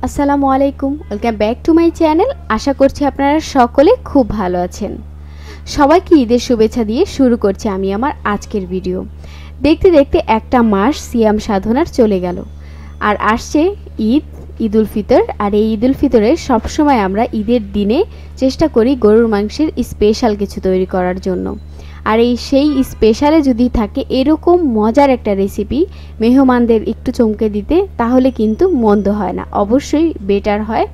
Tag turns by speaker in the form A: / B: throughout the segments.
A: আসসালামু আলাইকুম, welcome back to my channel. আশা করছি আপনারা সকলে খুব ভালো আছেন। সবাইকে ঈদের শুভেচ্ছা দিয়ে শুরু করছি আমি আমার আজকের ভিডিও। দেখতে দেখতে একটা মাস সিয়াম সাধনার চলে গেল, আর আসছে ঈদ উল ফিতর। আর এই ঈদ উল ফিতরে সবসময় আমরা ঈদের দিনে চেষ্টা করি গরুর মাংসের স্পেশাল কিছু তৈরি করার জন্য। আর সেই স্পেশালে যদি থাকে এরকম মজার একটা রেসিপি মেহমানদের একটু চমকে দিতে, তাহলে কিন্তু মন্দ হয় না, অবশ্যই বেটার হয়।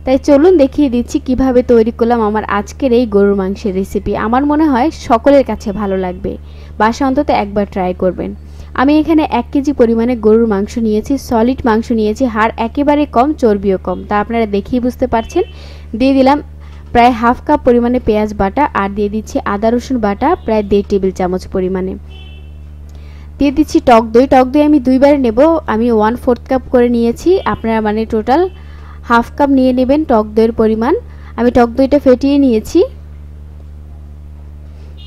A: তাই চলুন দেখিয়ে দিচ্ছি কিভাবে তৈরি করলাম আমার আজকের এই গরুর মাংসের রেসিপি। আমার মনে হয় সকলের কাছে ভালো লাগবে, বাসা অন্তত একবার ট্রাই করবেন। আমি এখানে 1 কেজি পরিমাণে গরুর মাংস নিয়েছি, সলিড মাংস নিয়েছি, হাড় একেবারে কম, চর্বিও কম, তা আপনারা দেখেই বুঝতে পারছেন। দিয়ে দিলাম প্রায় হাফ কাপ পরিমাণে পেঁয়াজ বাটা, আর দিয়ে দিচ্ছি আদা রসুন বাটা প্রায় 1.5 টেবিল চামচ পরিমাণে। দিয়ে দিচ্ছি টক দই। টক দই আমি দুইবারে নেব, আমি 1/4 কাপ করে নিয়েছি, আপনারা মানে টোটাল হাফ কাপ নিয়ে নেবেন টক দইয়ের পরিমাণ। আমি টক দইটা ফেটিয়ে নিয়েছি।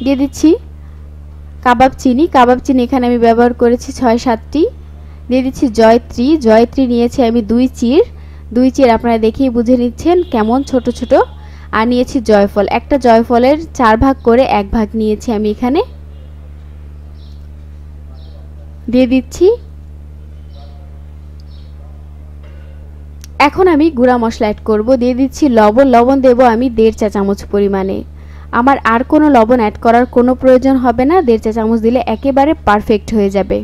A: দিয়ে দিচ্ছি কাবাব চিনি। কাবাব চিনি এখানে আমি ব্যবহার করেছি 6-7টি। দিয়ে দিচ্ছি জয়ত্রী। জয়ত্রী নিয়েছি আমি 2 চির, আপনারা দেখেই বুঝে নিচ্ছেন কেমন ছোট ছোট। আর নিয়েছি জয়ফল, একটা জয়ফলের 4 ভাগ করে 1 ভাগ নিয়েছি আমি এখানে। দিয়ে দিচ্ছি, এখন আমি গুঁড়া মশলা অ্যাড করব। দিয়ে দিচ্ছি লবণ। লবণ দেব আমি 1.5 চা চামচ পরিমাণে। আমার আর কোনো লবণ অ্যাড করার কোনো প্রয়োজন হবে না, 1.5 চা চামচ দিলে একেবারে পারফেক্ট হয়ে যাবে।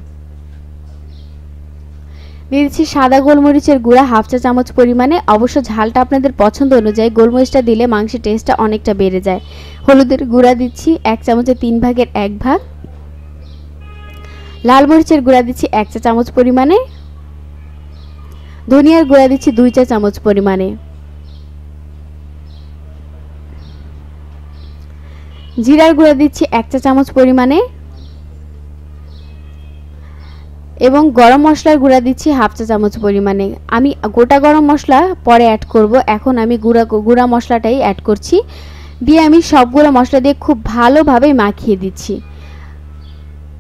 A: দিয়ে দিচ্ছি সাদা গোলমরিচের গুঁড়া 1/2 চা চামচ পরিমাণে। অবশ্য ঝালটা আপনাদের পছন্দ অনুযায়ী, গোলমরিচটা দিলে মাংসের টেস্টটা অনেকটা বেড়ে যায়। হলুদের গুঁড়া দিচ্ছি 1 চামচের 3 ভাগের 1 ভাগ। লাল মরিচের গুঁড়া দিচ্ছি 1 চা চামচ পরিমাণে। ধনিয়ার গুঁড়া দিচ্ছি 2 চা চামচ পরিমাণে। জিরার গুঁড়া দিচ্ছি 1 চা চামচ পরিমাণে, এবং গরম মশলার গুঁড়া দিচ্ছি 1/2 চা চামচ পরিমাণে। আমি গোটা গরম মশলা পরে অ্যাড করব, এখন আমি গুঁড়া মশলাটাই অ্যাড করছি। দিয়ে আমি সবগুলো মশলা দিয়ে খুব ভালোভাবে মাখিয়ে দিচ্ছি,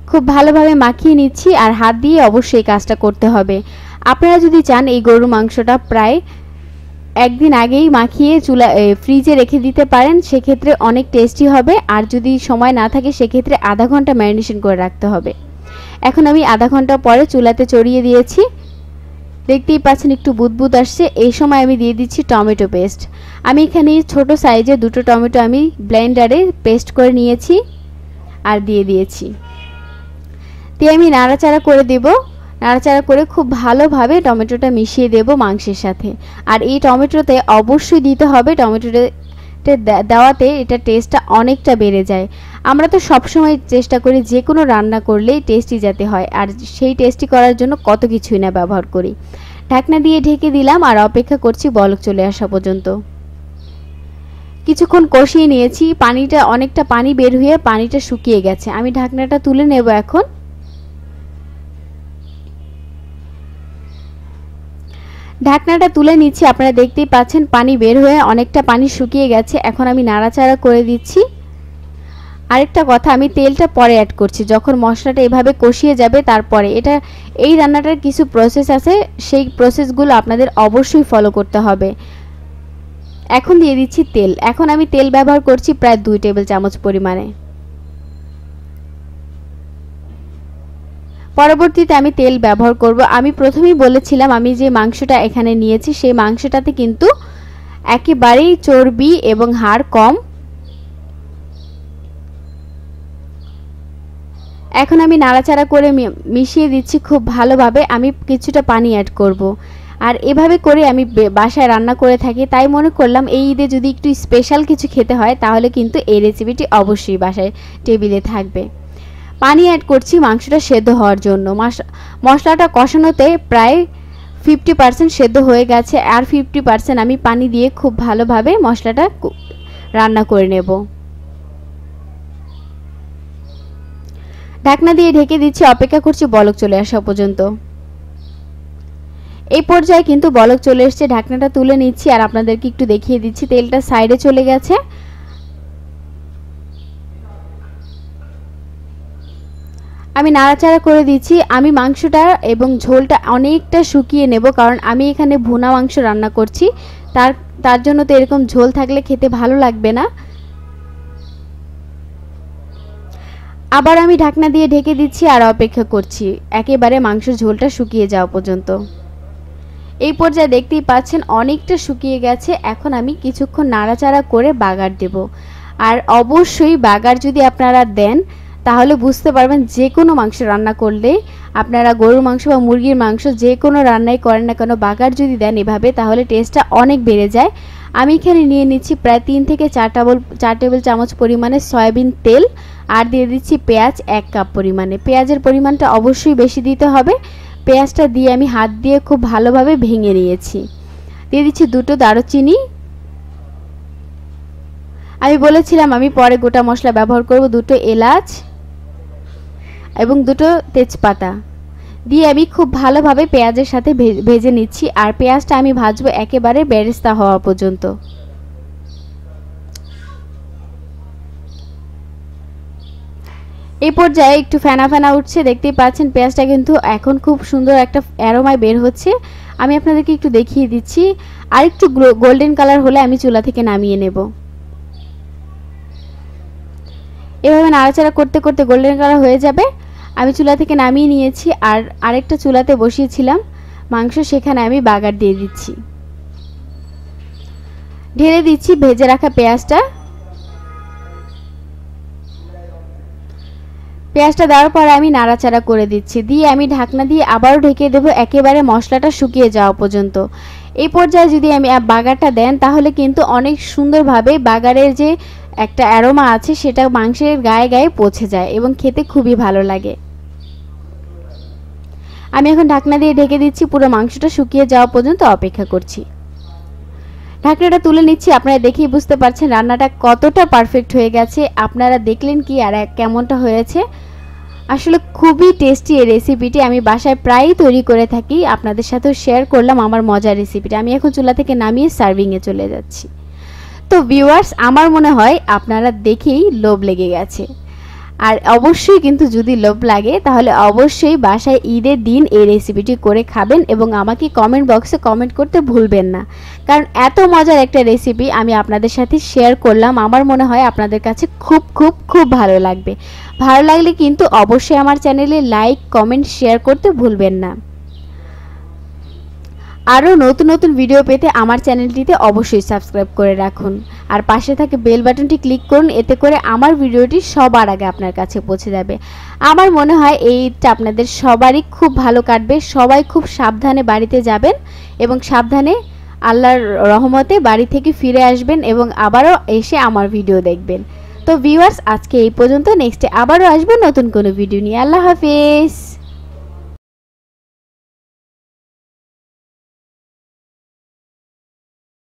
A: খুব ভালোভাবে মাখিয়ে নিচ্ছি। আর হাত দিয়ে অবশ্যই কাজটা করতে হবে। আপনারা যদি চান এই গরুর মাংসটা প্রায় একদিন আগেই মাখিয়ে ফ্রিজে রেখে দিতে পারেন, সেক্ষেত্রে অনেক টেস্টি হবে। আর যদি সময় না থাকে সেক্ষেত্রে আধা ঘন্টা ম্যারিনেশন করে রাখতে হবে। এখন আমি আধা ঘন্টা পরে চুলাতে চড়িয়ে দিয়েছি, দেখতেই পাচ্ছেন একটু বুদবুদ আসছে। এই সময় আমি দিয়ে দিচ্ছি টমেটো পেস্ট। আমি এখানে ছোট সাইজের 2টো টমেটো আমি ব্লেন্ডারে পেস্ট করে নিয়েছি আর দিয়ে দিয়েছি। দিয়ে আমি নাড়াচাড়া করে দেব। নাড়াচাড়া করে খুব ভালোভাবে টমেটোটা মিশিয়ে দেব মাংসের সাথে। আর এই টমেটোতে অবশ্যই দিতে হবে, টমেটোতে দেওয়াতে এটা টেস্টটা অনেকটা বেড়ে যায়। আমরা তো সবসময় চেষ্টা করি যে কোনো রান্না করলেই টেস্টি যাতে হয়, আর সেই টেস্টি করার জন্য কত কিছুই না ব্যবহার করি। ঢাকনা দিয়ে ঢেকে দিলাম আর অপেক্ষা করছি বলক চলে আসা পর্যন্ত। কিছুক্ষণ কষিয়ে নিয়েছি, পানিটা অনেকটা পানি বের হয়ে পানিটা শুকিয়ে গেছে। আমি ঢাকনাটা তুলে নেব এখন। ঢাকনাটা তুলে নিচ্ছি, আপনারা দেখতেই পাচ্ছেন পানি বের হয়ে অনেকটা পানি শুকিয়ে গেছে। এখন আমি নাড়াচাড়া করে দিচ্ছি। আরেকটা কথা, আমি তেলটা পরে অ্যাড করছি, যখন মশলাটা এভাবে কষিয়ে যাবে তারপরে। এই রান্নাটার কিছু প্রসেস আছে, সেই প্রসেসগুলো আপনাদের অবশ্যই ফলো করতে হবে। এখন দিয়ে দিচ্ছি তেল। এখন আমি তেল ব্যবহার করছি প্রায় 2 টেবিল চামচ পরিমাণে। পরবর্তীতে আমি তেল ব্যবহার করব। আমি প্রথমেই বলেছিলাম আমি যে মাংসটা এখানে নিয়েছি সেই মাংসটাতে কিন্তু একেবারেই চর্বি এবং হাড় কম। এখন আমি নাড়াচাড়া করে মিশিয়ে দিচ্ছি খুব ভালোভাবে। আমি কিছুটা পানি অ্যাড করব। আর এভাবে করে আমি বাসায় রান্না করে থাকি, তাই মনে করলাম এই ঈদে যদি একটু স্পেশাল কিছু খেতে হয় তাহলে কিন্তু এই রেসিপিটি অবশ্যই বাসায় টেবিলে থাকবে। পানি অ্যাড করছি মাংসটা সেদ্ধ হওয়ার জন্য। মশলাটা কষানোতে প্রায় 50% সেদ্ধ হয়ে গেছে, আর 50% আমি পানি দিয়ে খুব ভালোভাবে মশলাটা রান্না করে নেব। ঢাকনা দিয়ে ঢেকে দিচ্ছি, অপেক্ষা করছি বলক চলে আসা পর্যন্ত। এই পর্যায়ে কিন্তু বলক চলে এসেছে, ঢাকনাটা তুলে নিচ্ছি আর আপনাদেরকে একটু দেখিয়ে দিচ্ছি তেলটা সাইডে চলে গেছে। আমি নাড়াচাড়া করে দিচ্ছি। আমি মাংসটা এবং ঝোলটা অনেকটা শুকিয়ে নেব, কারণ আমি এখানে ভুনা মাংস রান্না করছি। তার জন্য তো এরকম ঝোল থাকলে খেতে ভালো লাগবে না। আবার আমি ঢাকনা দিয়ে ঢেকে দিচ্ছি আর অপেক্ষা করছি একেবারে মাংসের ঝোলটা শুকিয়ে যাওয়া পর্যন্ত। এই পর্যায়ে দেখতেই পাচ্ছেন অনেকটা শুকিয়ে গেছে। এখন আমি কিছুক্ষণ নাড়াচাড়া করে বাগার দেব। আর অবশ্যই বাগার যদি আপনারা দেন তাহলে বুঝতে পারবেন যে কোনো মাংস রান্না করলে, আপনারা গরুর মাংস বা মুরগির মাংস যে কোনো রান্নাই করেন না কেন, বাগার যদি দেন এভাবে তাহলে টেস্টটা অনেক বেড়ে যায়। আমি এখানে নিয়ে নিচ্ছি প্রায় 3 থেকে 4 টেবিল চামচ পরিমাণে সয়াবিন তেল, আর দিয়ে দিচ্ছি পেঁয়াজ 1 কাপ পরিমাণে। পেঁয়াজের পরিমাণটা অবশ্যই বেশি দিতে হবে। পেঁয়াজটা দিয়ে আমি হাত দিয়ে খুব ভালোভাবে ভেঙে নিয়েছি। দিয়ে দিচ্ছি 2টো দারুচিনি। আমি বলেছিলাম আমি পরে গোটা মশলা ব্যবহার করব। 2টো এলাচ এবং 2টো তেজপাতা দিয়ে আমি খুব ভালোভাবে পেঁয়াজের সাথে ভেজে নিচ্ছি। আর পেঁয়াজটা আমি ভাজবো একেবারে বেরেস্তা হওয়া পর্যন্ত। এই পর্যায়ে একটু ফেনা ফেনা উঠছে, দেখতেই পাচ্ছেন পেঁয়াজটা কিন্তু এখন খুব সুন্দর একটা অ্যারোমায় বের হচ্ছে। আমি আপনাদেরকে একটু দেখিয়ে দিচ্ছি। আর একটু গোল্ডেন কালার হলে আমি চুলা থেকে নামিয়ে নেব। এভাবে নাড়াচাড়া করতে করতে গোল্ডেন কালার হয়ে যাবে। আমি চুলা থেকে নামিয়ে নিয়েছি। আর আরেকটা চুলাতে বসিয়েছিলাম মাংস, সেখানে আমি বাগার দিয়ে দিচ্ছি। ঢেলে দিচ্ছি ভেজে রাখা পেঁয়াজটা। পেঁয়াজটা দেওয়ার পরে আমি নাড়াচাড়া করে দিচ্ছি, দিয়ে আমি ঢাকনা দিয়ে আবারও ঢেকে দেবো একেবারে মশলাটা শুকিয়ে যাওয়া পর্যন্ত। এই পর্যায়ে যদি আমি বাগারটা দেন তাহলে কিন্তু অনেক সুন্দরভাবে বাগারের যে একটা অ্যারোমা আছে সেটা মাংসের গায়ে গায়ে পৌঁছে যায় এবং খেতে খুবই ভালো লাগে। আমি এখন ঢাকনা দিয়ে ঢেকে দিচ্ছি, পুরো মাংসটা শুকিয়ে যাওয়া পর্যন্ত অপেক্ষা করছি। ঢাকনাটা তুলে নিচ্ছি। আপনারা দেখেই বুঝতে পারছেন রান্নাটা কতটা পারফেক্ট হয়ে গেছে। আপনারা দেখলেন কি আর কেমনটা হয়েছে। আসলে খুবই টেস্টি এই রেসিপিটি। আমি বাসায় প্রায়ই তৈরি করে থাকি, আপনাদের সাথেও শেয়ার করলাম আমার মজার রেসিপিটা। আমি এখন চুলা থেকে নামিয়ে সার্ভিংয়ে চলে যাচ্ছি। তো ভিউয়ার্স, আমার মনে হয় আপনারা দেখেই লোভ লেগে গেছে। আর অবশ্যই কিন্তু যদি লোভ লাগে তাহলে অবশ্যই বাসায় ঈদের দিন এই রেসিপিটি করে খাবেন এবং আমাকে কমেন্ট বক্সে কমেন্ট করতে ভুলবেন না, কারণ এত মজার একটা রেসিপি আমি আপনাদের সাথে শেয়ার করলাম। আমার মনে হয় আপনাদের কাছে খুব খুব খুব ভালো লাগবে। ভালো লাগলে কিন্তু অবশ্যই আমার চ্যানেলে লাইক কমেন্ট শেয়ার করতে ভুলবেন না। আরও নতুন নতুন ভিডিও পেতে আমার চ্যানেলটিতে অবশ্যই সাবস্ক্রাইব করে রাখুন আর পাশে থাকে বেল বাটনটি ক্লিক করুন, এতে করে আমার ভিডিওটি সবার আগে আপনার কাছে পৌঁছে যাবে। আমার মনে হয় এইটা আপনাদের সবারই খুব ভালো কাটবে। সবাই খুব সাবধানে বাড়িতে যাবেন এবং সাবধানে আল্লাহর রহমতে বাড়ি থেকে ফিরে আসবেন এবং আবারও এসে আমার ভিডিও দেখবেন। তো ভিউয়ার্স, আজকে এই পর্যন্ত। নেক্সটে আবারও আসবো নতুন কোনো ভিডিও নিয়ে। আল্লাহ হাফেজ।